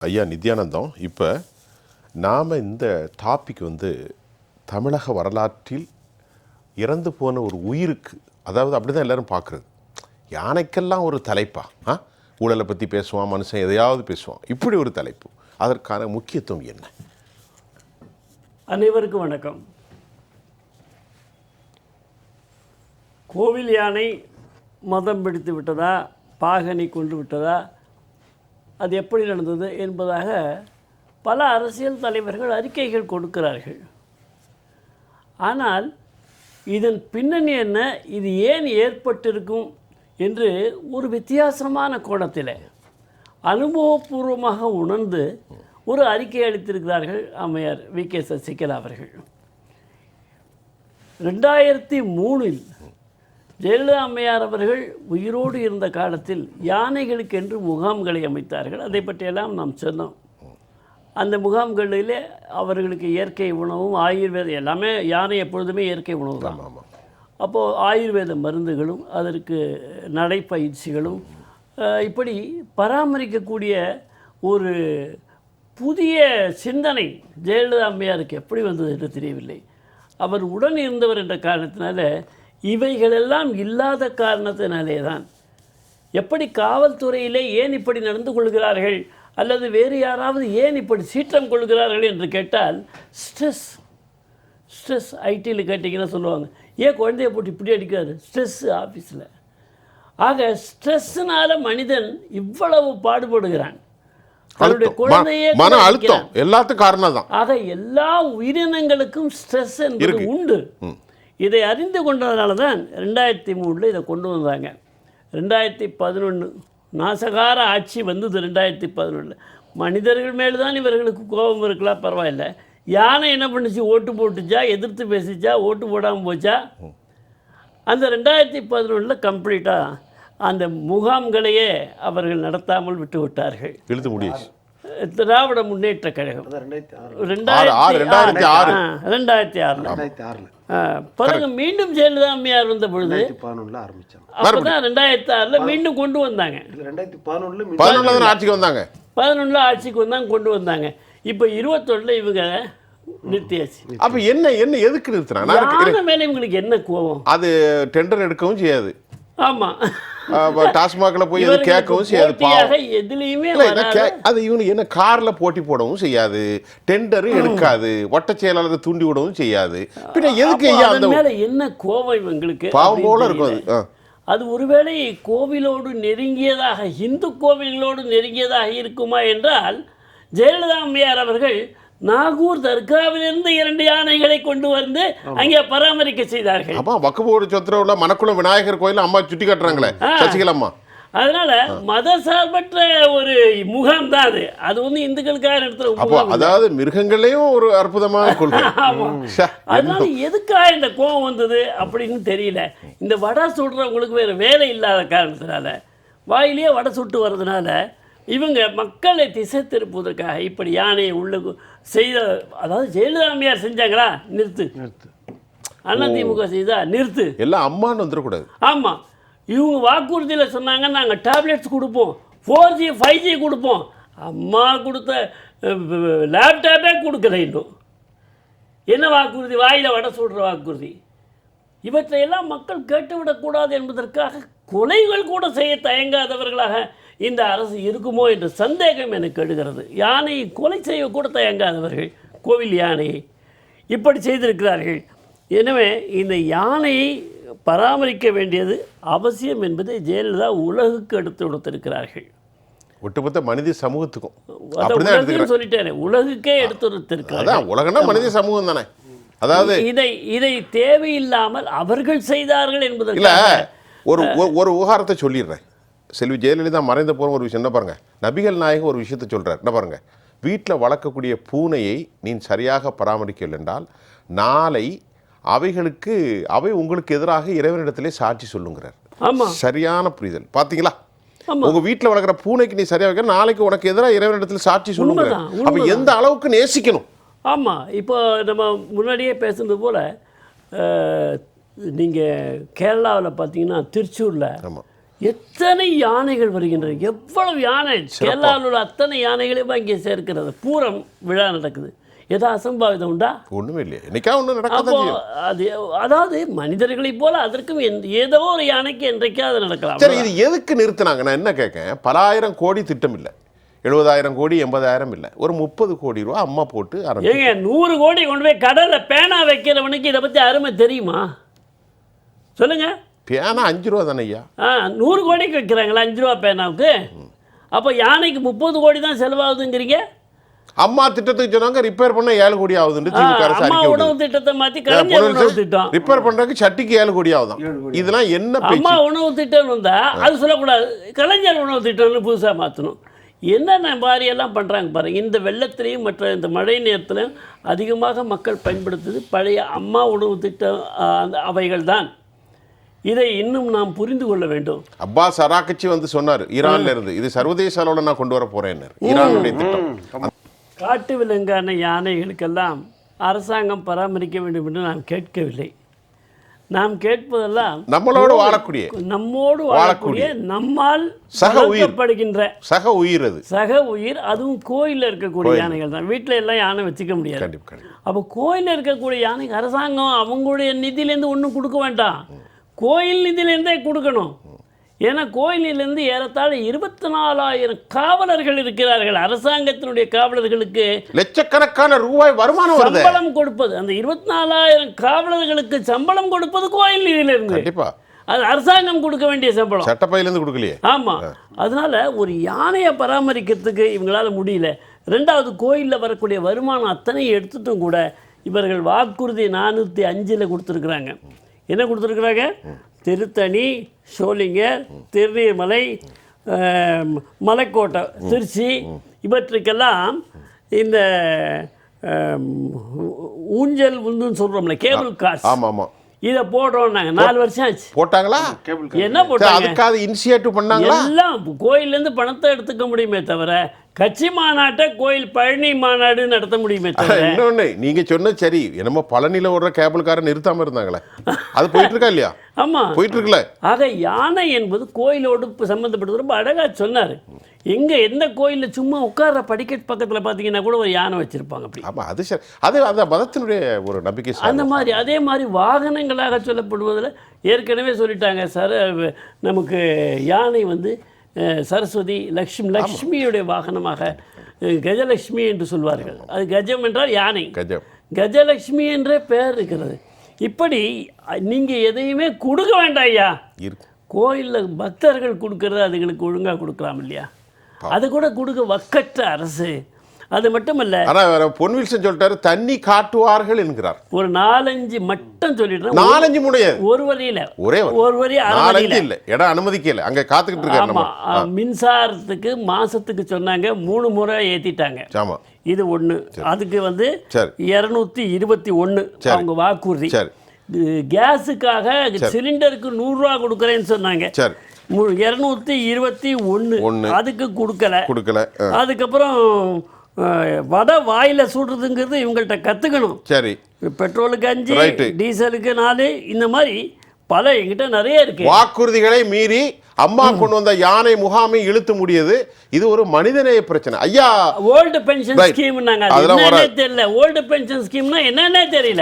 ஐயா நித்யானந்தம், இப்போ நாம் இந்த டாபிக் தமிழக வரலாற்றில் இறந்து போன ஒரு உயிருக்கு, அதாவது அப்படி தான் எல்லோரும் பார்க்குறது. யானைக்கெல்லாம் ஒரு தலைப்பா, ஊழலை பற்றி பேசுவான், மனுஷன் எதையாவது பேசுவான், இப்படி ஒரு தலைப்பு. அதற்கான முக்கியத்துவம் என்ன? அனைவருக்கும் வணக்கம். கோவில் யானை மதம் பிடித்து விட்டதா, பாகனை கொண்டு விட்டதா, அது எப்படி நடந்தது என்பதாக பல அரசியல் தலைவர்கள் அறிக்கைகள் கொடுக்கிறார்கள். ஆனால் இதன் பின்னணி என்ன, இது ஏன் ஏற்பட்டிருக்கும் என்று ஒரு வித்தியாசமான கோணத்தில் அனுபவபூர்வமாக உணர்ந்து ஒரு அறிக்கை அளித்திருக்கிறார்கள் அம்மையார் வி.கே. சசிகலா அவர்கள். 2003 ஜெயலலிதா அம்மையார் அவர்கள் உயிரோடு இருந்த காலத்தில் யானைகளுக்கென்று முகாம்களை அமைத்தார்கள். அதை பற்றியெல்லாம் நாம் சொன்னோம். அந்த முகாம்களிலே அவர்களுக்கு இயற்கை உணவும் ஆயுர்வேதம் எல்லாமே, யானை எப்பொழுதுமே இயற்கை உணவு தான். அப்போது ஆயுர்வேத மருந்துகளும் அதற்கு நடைப்பயிற்சிகளும் இப்படி பராமரிக்கக்கூடிய ஒரு புதிய சிந்தனை ஜெயலலிதா அம்மையாருக்கு எப்படி வந்தது என்று தெரியவில்லை. அவர் உடன் இருந்தவர் என்ற காரணத்தினால இவைகளெல்லாம் இல்லாத காரணத்தினாலே தான் எப்படி காவல்துறையிலே ஏன் இப்படி நடந்து கொள்கிறார்கள் அல்லது வேறு யாராவது ஏன் இப்படி சீற்றம் கொள்கிறார்கள் என்று கேட்டால் ஸ்ட்ரெஸ் ஐடியில் கேட்டிங்கன்னா சொல்லுவாங்க, ஏன் குழந்தைய போட்டு இப்படி அடிக்கிறாரு, ஸ்ட்ரெஸ்ஸு ஆஃபீஸில். ஆக ஸ்ட்ரெஸ்ஸுனால மனிதன் இவ்வளவு பாடுபடுகிறான். அவருடைய குழந்தையே மன அழுத்தம் எல்லாத்துக்கும் காரணம் தான். ஆக எல்லா உயிரினங்களுக்கும் ஸ்ட்ரெஸ் என்பது உண்டு. இதை அறிந்து கொண்டதுனால தான் 2003 இதை கொண்டு வந்தாங்க. 2011 நாசகார ஆட்சி வந்தது. 2011 மனிதர்கள் மேலே தான் இவர்களுக்கு கோபம் இருக்கலாம், பரவாயில்ல. யானை என்ன பண்ணிச்சு, ஓட்டு போட்டுச்சா, எதிர்த்து பேசிச்சா, ஓட்டு போடாமல் போச்சா? அந்த 2011 கம்ப்ளீட்டாக அந்த முகாம்களையே அவர்கள் நடத்தாமல் விட்டு விட்டார்கள். இழுத்து முடியாது. திராவிட முன்னேற்ற கழகம் 2006 பிறகு மீண்டும் ஜெயலலிதா அம்மையார் வந்த பொழுது அப்பதான் 2006 மீண்டும் கொண்டு வந்தாங்க. 2011 ஆட்சிக்கு வந்தாங்க. 11 ஆட்சிக்கு வந்தாங்க, கொண்டு வந்தாங்க. இப்போ 21 இவங்க நிறுத்தியாச்சு. அப்ப என்ன எதுக்கு நிறுத்தினாங்க? மேல இவங்களுக்கு என்ன கோபம்? அது டெண்டர் எடுக்கவும் செய்யாது. ஆமா, டாஸ்மாக்ல போய் எது கேட்கவும் செய்யாது. எதுலையுமே அது இவனுக்கு என்ன கார்ல போட்டி போடவும் செய்யாது, டெண்டரும் எடுக்காது, வட்ட செயலாளர் தூண்டி விடவும் செய்யாது. பின்ன எதுக்கு அந்த மேல என்ன கோபம் இவங்களுக்கு? பாவம் போல இருக்கும். அது ஒருவேளை கோவிலோடு நெருங்கியதாக, இந்து கோவில்களோடு நெருங்கியதாக இருக்குமா என்றால், ஜெயலலிதா அம்மையார் அவர்கள் நாகூர் தர்காவிலிருந்து 2 யானைகளை கொண்டு வந்து அங்கே பராமரிக்க செய்தார்கள். வக்குபோடு சொத்துறவுல மணக்குளம் விநாயகர் கோயில் அம்மா சுட்டி காட்டுறாங்களே சசிகலா அம்மா. அதனால மத சார்பற்ற ஒரு முகாம் தான் அது. அது இந்துக்களுக்காக நடத்துற, அதாவது மிருகங்களையும் ஒரு அற்புதமான கொள்கை. அதனால எதுக்காக இந்த கோபம் வந்தது அப்படின்னு தெரியல. இந்த வடை சுடுறவங்களுக்கு வேற வேலை இல்லாத காரணத்தினால, வாயிலேயே வடை சுட்டு வர்றதுனால இவங்க மக்களை திசை திருப்புவதற்காக இப்படி யானையை உள்ள செய்த. அதாவது ஜெயலலிதா அம்மையார் செஞ்சாங்களா, நிறுத்து. அதிமுக செய்தா, நிறுத்து. எல்லாம் அம்மான்னு வந்துடக்கூடாது. ஆமாம், இவங்க வாக்குறுதியில் சொன்னாங்க, நாங்கள் டேப்லெட்ஸ் கொடுப்போம், 4G 5G கொடுப்போம். அம்மா கொடுத்த லேப்டாப்பே கொடுக்கல. இன்னும் என்ன வாக்குறுதி? வாயில் வடை சுடுற வாக்குறுதி. இவற்றையெல்லாம் மக்கள் கேட்டுவிடக்கூடாது என்பதற்காக கொலைகள் கூட செய்ய தயங்காதவர்களாக இந்த அரசு இருக்குமோ என்ற சந்தேகம் எனக்கு எழுகிறது. யானையை கொலை செய்ய கூட தயங்காதவர்கள் கோவில் யானையை இப்படி செய்திருக்கிறார்கள். எனவே இந்த யானையை பராமரிக்க வேண்டியது அவசியம் என்பதை ஜெயலலிதா உலகுக்கு எடுத்து கொடுத்திருக்கிறார்கள். ஒட்டுமொத்த மனித சமூகத்துக்கும் சொல்லிட்டேன், உலகுக்கே எடுத்து கொடுத்திருக்கிறார்கள். உலகம்னா மனித சமூகம் தானே. அதாவது இதை தேவையில்லாமல் அவர்கள் செய்தார்கள் என்பதற்கு ஒரு விவகாரத்தை சொல்லிடுறேன். செல்வி ஜெயலலிதா மறைந்த போகிற ஒரு விஷயம் என்ன பாருங்க, நபிகள் நாயகம் ஒரு விஷயத்தை சொல்கிறார். என்ன பாருங்க, வீட்டில் வளர்க்கக்கூடிய பூனையை நீ சரியாக பராமரிக்கவில்லை என்றால் நாளை அவை உங்களுக்கு எதிராக இறைவனிடத்திலே சாட்சி சொல்லுங்கிறார். சரியான புரிதல். பார்த்தீங்களா? உங்க வீட்டில் வளர்க்குற பூனைக்கு நீ சரியாக வைக்க, நாளைக்கு உனக்கு எதிராக இறைவனிடத்தில் சாட்சி சொல்லுங்க. அப்போ எந்த அளவுக்கு நேசிக்கணும். ஆமாம், இப்போ நம்ம முன்னாடியே பேசுனது போல் நீங்கள் கேரளாவில் பார்த்தீங்கன்னா திருச்சூரில் எத்தனை யானைகள் வருகின்றன, எவ்வளவு யானை, கேரளாவில் உள்ள அத்தனை யானைகளையும் இங்கே சேர்க்கிறது. பூரம் விழா நடக்குது. ஏதோ அசம்பாவிதம் உண்டா? ஒண்ணுமே இல்லையா? என்னைக்கா ஒண்ணு அப்போ நடக்காது. அது அதாவது மனிதர்களைப் போல அதற்கும் ஏதோ ஒரு யானைக்கு என்றைக்காவது நடக்கலாம். சரி, இது எதுக்கு நிறுத்தினாங்க? நான் என்ன கேட்கேன், பல ஆயிரம் கோடி திட்டம் இல்லை, 70,000 கோடி 80,000 இல்லை, ஒரு 30 கோடி ரூபா அம்மா போட்டு ஏங்க 100 கோடி கொண்டு போய் கடல்ல பேனா வைக்கிறவனுக்கு இதை பத்தி அருமை தெரியுமா? சொல்லுங்க. பேனா 5 ரூபா தானே ஐயா? 100 கோடிக்கு வைக்கிறாங்களா 5 ரூபா பேனாவுக்கு? அப்போ யானைக்கு 30 கோடி தான் செலவாகுதுங்கிறீங்க. அம்மா திட்டத்துக்கு சொன்னாங்க ரிப்பேர் பண்ண 7 கோடி ஆகுதுன்னு திமுக அரசு அம்மா அறிக்கை உணவு விடுது. திட்டத்தை மாத்தி கலைஞர் உணவு திட்டம். ரிப்பேர் பண்றதுக்கு சட்டிக்கு 7 கோடி ஆகுதான். இதெல்லாம் என்ன அம்மா பேச்சு? உணவு திட்டம்னு வந்தா அது சொல்லக்கூடாது, கலைஞர் உணவு திட்டம்னு புதுசா மாற்றணும். என்னென்ன மாதிரியெல்லாம் பண்ணுறாங்க பாருங்கள். இந்த வெள்ளத்திலையும் மற்ற இந்த மழை நேரத்திலையும் அதிகமாக மக்கள் பயன்படுத்துது பழைய அம்மா உணவு திட்டம், அந்த அவைகள் தான். இதை இன்னும் நாம் புரிந்து கொள்ள வேண்டும். அப்பாஸ் அராக்கச்சி வந்து சொன்னார் ஈரான்ல இருந்து, இது சர்வதேச அளவில் நான் கொண்டு வர போறேன், ஈரானுடைய திட்டம். காட்டு விலங்கான யானைகளுக்கெல்லாம் அரசாங்கம் பராமரிக்க வேண்டும் என்று நாம் கேட்கவில்லை. நாம் கேட்பதெல்லாம் நம்மளோடு வாழக்கூடிய, நம்மோடு வாழக்கூடிய, நம்மால் வளர்க்கப்படுகின்ற சக உயிர், அது சக உயிர். அதுவும் கோயிலில் இருக்கக்கூடிய யானைகள் தான். வீட்டில் எல்லாம் யானை வச்சுக்க முடியாது. அப்போ கோயிலில் இருக்கக்கூடிய யானைக்கு அரசாங்கம் அவங்களுடைய நிதியிலேருந்து ஒன்றும் கொடுக்க வேண்டாம், கோயில் நிதியிலேருந்தே கொடுக்கணும். ஏன்னா கோயிலிலிருந்து ஏறத்தாழ 24,000 காவலர்கள் இருக்கிறார்கள். அரசாங்கத்தினுடைய காவலர்களுக்கு லட்சக்கணக்கான ரூபாய் வருமானம் வருது. சம்பளம் கொடுப்பது, அந்த 24,000 காவலர்களுக்கு சம்பளம் கொடுப்பது கோயில் நிதியிலிருந்து. கண்டிப்பா அது அரசாங்கம் கொடுக்க வேண்டிய சம்பளம், சட்டப்பையிலிருந்து கொடுக்கலையே. ஆமா. அதனால ஒரு யானையை பராமரிக்கிறதுக்கு இவங்களால முடியல. ரெண்டாவது, கோயிலில் வரக்கூடிய வருமானம் அத்தனை எடுத்துட்டும் கூட இவர்கள் வாக்குறுதி 405 கொடுத்துருக்குறாங்க. என்ன கொடுத்துருக்குறாங்க? திருத்தணி, சோளிங்கர், திருநீர்மலை, மலைக்கோட்டை, திருச்சி, இவற்றுக்கெல்லாம் இந்த ஊஞ்சல் உந்துன்னு சொல்கிறோம்ல, கேபிள் கார்ஸ், இதை போடுறோம் நாங்கள். 4 வருஷம் ஆச்சு. போட்டாங்களா? என்ன போட்டாங்க? அதுக்காக இனிஷியேட்டிவ் பண்ணாங்களா? எல்லாம் கோயிலேருந்து பணத்தை எடுத்துக்க முடியுமே தவிர கட்சி மாநாட்டை கோயில் பழனி மாநாடு நடத்த முடியுமே தவிர. இன்னொன்று நீங்க சொன்ன சரி, என்னமோ பழனியில் ஓடுற கேபிள் காரை நிறுத்தாம இருந்தாங்களே, அது போயிட்டு இருக்கா இல்லையா? ஆமா, போயிட்டு இருக்குல்ல. ஆக யானை என்பது கோயிலோடு சம்பந்தப்பட்டது. ரொம்ப அழகா சொன்னார். எங்க எந்த கோயிலில் சும்மா உட்கார்ற படிக்கட் பக்கத்தில் பார்த்தீங்கன்னா கூட ஒரு யானை வச்சிருப்பாங்க. அப்படி ஆமா, அது சரி, அது அந்த மதத்தினுடைய ஒரு நம்பிக்கை. அந்த மாதிரி அதே மாதிரி வாகனங்களாக சொல்லப்படுவதில் ஏற்கனவே சொல்லிட்டாங்க சார். நமக்கு யானை வந்து சரஸ்வதி, லக்ஷ்மியுடைய வாகனமாக, கஜலட்சுமி என்று சொல்வார்கள். அது கஜம் என்றால் யானை, கஜலட்சுமி என்ற பெயர் இருக்கிறது. இப்படி நீங்கள் எதையுமே கொடுக்க வேண்டாம் ஐயா. கோயிலில் பக்தர்கள் கொடுக்கறது அதுங்களுக்கு ஒழுங்காக கொடுக்கலாம் இல்லையா? அது கூட கொடுக்க வக்கற்ற அரசு. அது மட்டுமல்ல, ஆனால் பொன்வில்சன் சொல்லிட்டாரு தண்ணி காட்டுவார்கள் என்கிறார். ஒரு 4-5 மட்டும் சொல்லிடுறேன். 4-5 முடியாது, ஒரு வரியில, ஒரு வரி 4-5 இல்லை, இடம் அனுமதிக்கல, அங்கே காத்துக்கிட்டு இருக்காரு. மின்சாரத்துக்கு மாசத்துக்கு சொன்னாங்க 3 முறை ஏற்றிட்டாங்க. ஆமா, இது ஒன்று. அதுக்கு வந்து 221 அவங்க வாக்குறுதி. கேஸுக்காக சிலிண்டருக்கு 100 ரூபா கொடுக்குறேன்னு சொன்னாங்க. 221 அதுக்கு கொடுக்கல. அதுக்கப்புறம் வடை வாயில சுடுறதுங்கிறது இவங்கள்ட்ட கற்றுக்கணும். சரி, பெட்ரோலுக்கு 5, டீசலுக்கு 4, இந்த மாதிரி பல எங்கிட்ட நிறைய இருக்கு. வாக்குறுதிகளை மீறி அம்மா கொண்டு வந்த யானை முகாமை இழுத்து முடியது. இது ஒரு மனிதநேய பிரச்சனை ஐயா. ஓல்டு பென்ஷன் ஸ்கீம் தெரியல. ஓல்டு பென்ஷன் ஸ்கீம்னா என்னன்னே தெரியல.